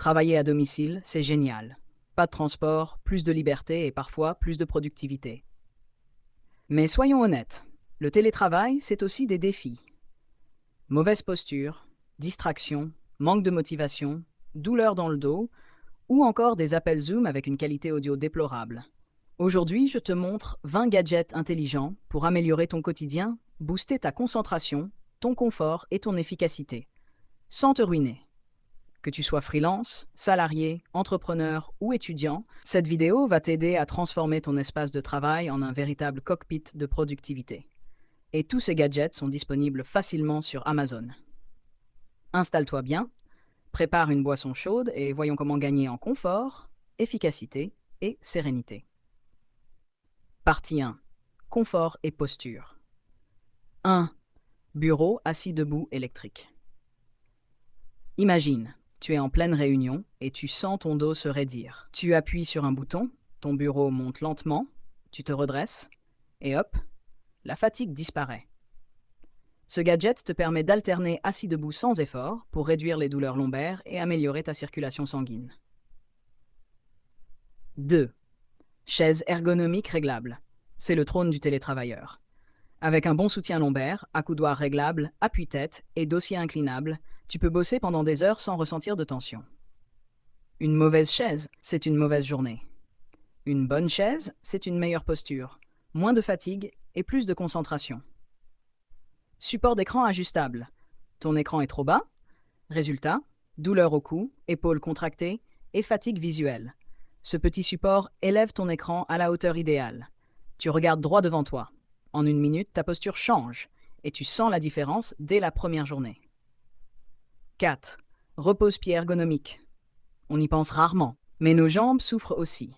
Travailler à domicile, c'est génial. Pas de transport, plus de liberté et parfois plus de productivité. Mais soyons honnêtes, le télétravail, c'est aussi des défis. Mauvaise posture, distraction, manque de motivation, douleur dans le dos, ou encore des appels Zoom avec une qualité audio déplorable. Aujourd'hui, je te montre 20 gadgets intelligents pour améliorer ton quotidien, booster ta concentration, ton confort et ton efficacité, sans te ruiner. Que tu sois freelance, salarié, entrepreneur ou étudiant, cette vidéo va t'aider à transformer ton espace de travail en un véritable cockpit de productivité. Et tous ces gadgets sont disponibles facilement sur Amazon. Installe-toi bien, prépare une boisson chaude et voyons comment gagner en confort, efficacité et sérénité. Partie 1. Confort et posture. 1. Bureau assis debout électrique. Imagine, tu es en pleine réunion et tu sens ton dos se raidir. Tu appuies sur un bouton, ton bureau monte lentement, tu te redresses et hop, la fatigue disparaît. Ce gadget te permet d'alterner assis debout sans effort pour réduire les douleurs lombaires et améliorer ta circulation sanguine. 2. Chaise ergonomique réglable. C'est le trône du télétravailleur. Avec un bon soutien lombaire, accoudoir réglable, appuie-tête et dossier inclinable, tu peux bosser pendant des heures sans ressentir de tension. Une mauvaise chaise, c'est une mauvaise journée. Une bonne chaise, c'est une meilleure posture, moins de fatigue et plus de concentration. Support d'écran ajustable. Ton écran est trop bas? Résultat, douleur au cou, épaules contractées et fatigue visuelle. Ce petit support élève ton écran à la hauteur idéale. Tu regardes droit devant toi. En une minute, ta posture change et tu sens la différence dès la première journée. 4. Repose-pied ergonomique. On y pense rarement, mais nos jambes souffrent aussi.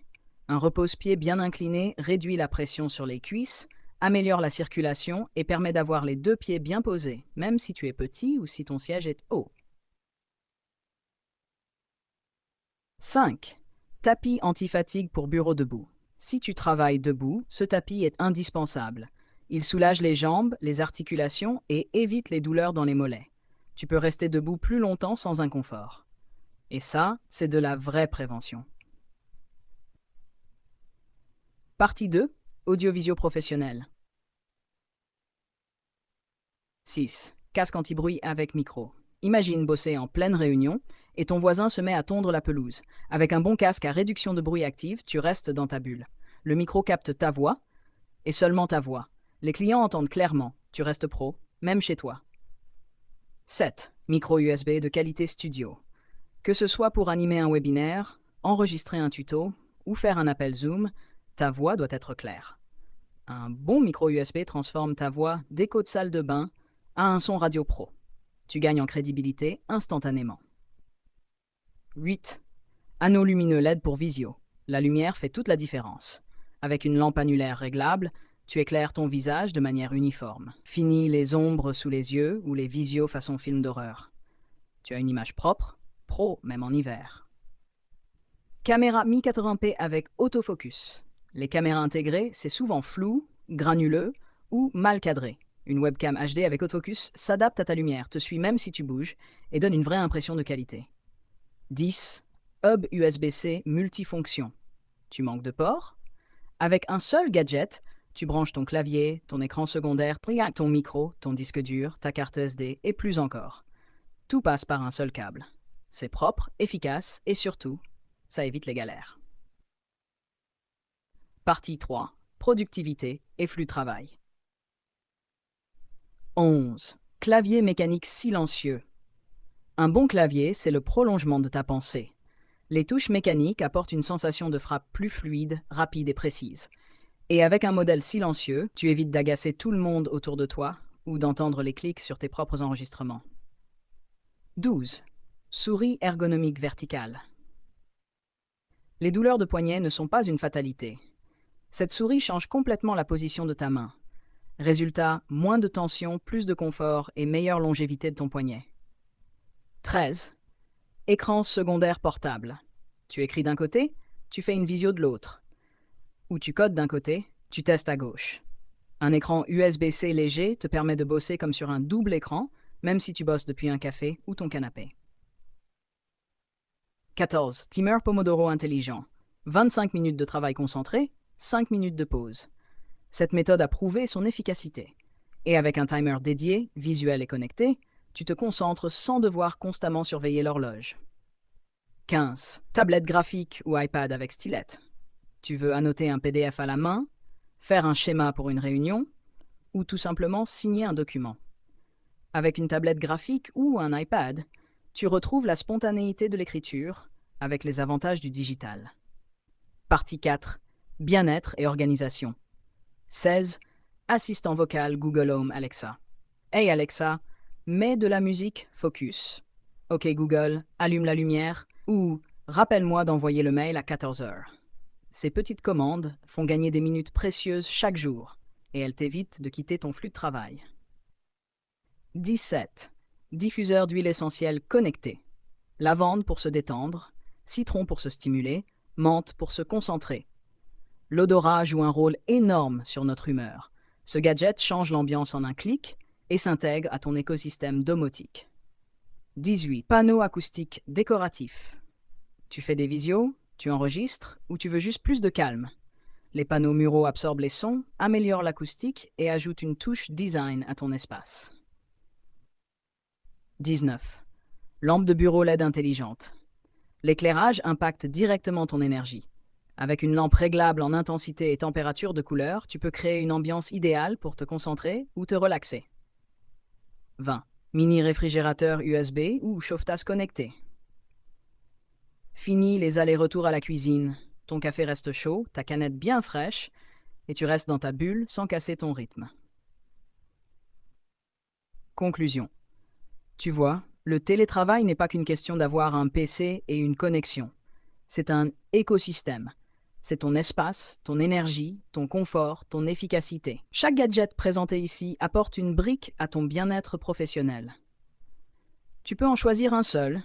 Un repose-pied bien incliné réduit la pression sur les cuisses, améliore la circulation et permet d'avoir les deux pieds bien posés, même si tu es petit ou si ton siège est haut. 5. Tapis anti-fatigue pour bureau debout. Si tu travailles debout, ce tapis est indispensable. Il soulage les jambes, les articulations et évite les douleurs dans les mollets. Tu peux rester debout plus longtemps sans inconfort. Et ça, c'est de la vraie prévention. Partie 2. Audio-visio professionnel. 6. Casque anti-bruit avec micro. Imagine bosser en pleine réunion et ton voisin se met à tondre la pelouse. Avec un bon casque à réduction de bruit active, tu restes dans ta bulle. Le micro capte ta voix et seulement ta voix. Les clients entendent clairement, tu restes pro, même chez toi. 7. Micro USB de qualité studio. Que ce soit pour animer un webinaire, enregistrer un tuto ou faire un appel Zoom, ta voix doit être claire. Un bon micro USB transforme ta voix d'écho de salle de bain à un son radio pro. Tu gagnes en crédibilité instantanément. 8. Anneau lumineux LED pour visio. La lumière fait toute la différence. Avec une lampe annulaire réglable, tu éclaires ton visage de manière uniforme. Fini les ombres sous les yeux ou les visios façon film d'horreur. Tu as une image propre, pro même en hiver. Caméra Mi 80p avec autofocus. Les caméras intégrées, c'est souvent flou, granuleux ou mal cadré. Une webcam HD avec autofocus s'adapte à ta lumière, te suit même si tu bouges et donne une vraie impression de qualité. 10. Hub USB-C multifonction. Tu manques de port? Avec un seul gadget, tu branches ton clavier, ton écran secondaire, ton micro, ton disque dur, ta carte SD et plus encore. Tout passe par un seul câble. C'est propre, efficace et surtout, ça évite les galères. Partie 3. Productivité et flux de travail. 11. Clavier mécanique silencieux. Un bon clavier, c'est le prolongement de ta pensée. Les touches mécaniques apportent une sensation de frappe plus fluide, rapide et précise. Et avec un modèle silencieux, tu évites d'agacer tout le monde autour de toi ou d'entendre les clics sur tes propres enregistrements. 12. Souris ergonomique verticale. Les douleurs de poignet ne sont pas une fatalité. Cette souris change complètement la position de ta main. Résultat, moins de tension, plus de confort et meilleure longévité de ton poignet. 13. Écran secondaire portable. Tu écris d'un côté, tu fais une visio de l'autre. Ou tu codes d'un côté, tu testes à gauche. Un écran USB-C léger te permet de bosser comme sur un double écran, même si tu bosses depuis un café ou ton canapé. 14. Timer Pomodoro intelligent. 25 minutes de travail concentré, 5 minutes de pause. Cette méthode a prouvé son efficacité. Et avec un timer dédié, visuel et connecté, tu te concentres sans devoir constamment surveiller l'horloge. 15. Tablette graphique ou iPad avec stylet. Tu veux annoter un PDF à la main, faire un schéma pour une réunion, ou tout simplement signer un document. Avec une tablette graphique ou un iPad, tu retrouves la spontanéité de l'écriture avec les avantages du digital. Partie 4. Bien-être et organisation. 16. Assistant vocal Google Home Alexa. Hey Alexa, mets de la musique Focus. Ok Google, allume la lumière ou rappelle-moi d'envoyer le mail à 14 heures. Ces petites commandes font gagner des minutes précieuses chaque jour et elles t'évitent de quitter ton flux de travail. 17. Diffuseur d'huile essentielle connecté. Lavande pour se détendre, citron pour se stimuler, menthe pour se concentrer. L'odorat joue un rôle énorme sur notre humeur. Ce gadget change l'ambiance en un clic et s'intègre à ton écosystème domotique. 18. Panneau acoustique décoratif. Tu fais des visios, tu enregistres ou tu veux juste plus de calme. Les panneaux muraux absorbent les sons, améliorent l'acoustique et ajoutent une touche design à ton espace. 19. Lampe de bureau LED intelligente. L'éclairage impacte directement ton énergie. Avec une lampe réglable en intensité et température de couleur, tu peux créer une ambiance idéale pour te concentrer ou te relaxer. 20. Mini réfrigérateur USB ou chauffe-tasse connecté. Fini les allers-retours à la cuisine. Ton café reste chaud, ta canette bien fraîche, et tu restes dans ta bulle sans casser ton rythme. Conclusion. Tu vois, le télétravail n'est pas qu'une question d'avoir un PC et une connexion. C'est un écosystème. C'est ton espace, ton énergie, ton confort, ton efficacité. Chaque gadget présenté ici apporte une brique à ton bien-être professionnel. Tu peux en choisir un seul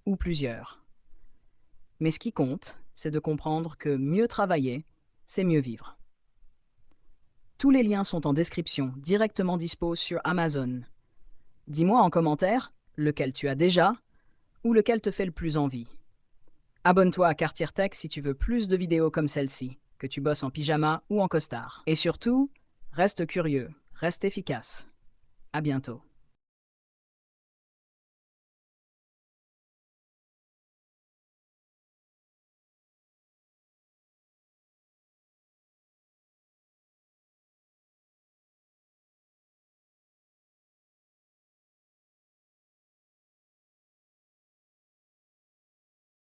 ou plusieurs. Mais ce qui compte, c'est de comprendre que mieux travailler, c'est mieux vivre. Tous les liens sont en description, directement dispo sur Amazon. Dis-moi en commentaire lequel tu as déjà ou lequel te fait le plus envie. Abonne-toi à Cartier Tech si tu veux plus de vidéos comme celle-ci, que tu bosses en pyjama ou en costard. Et surtout, reste curieux, reste efficace. À bientôt.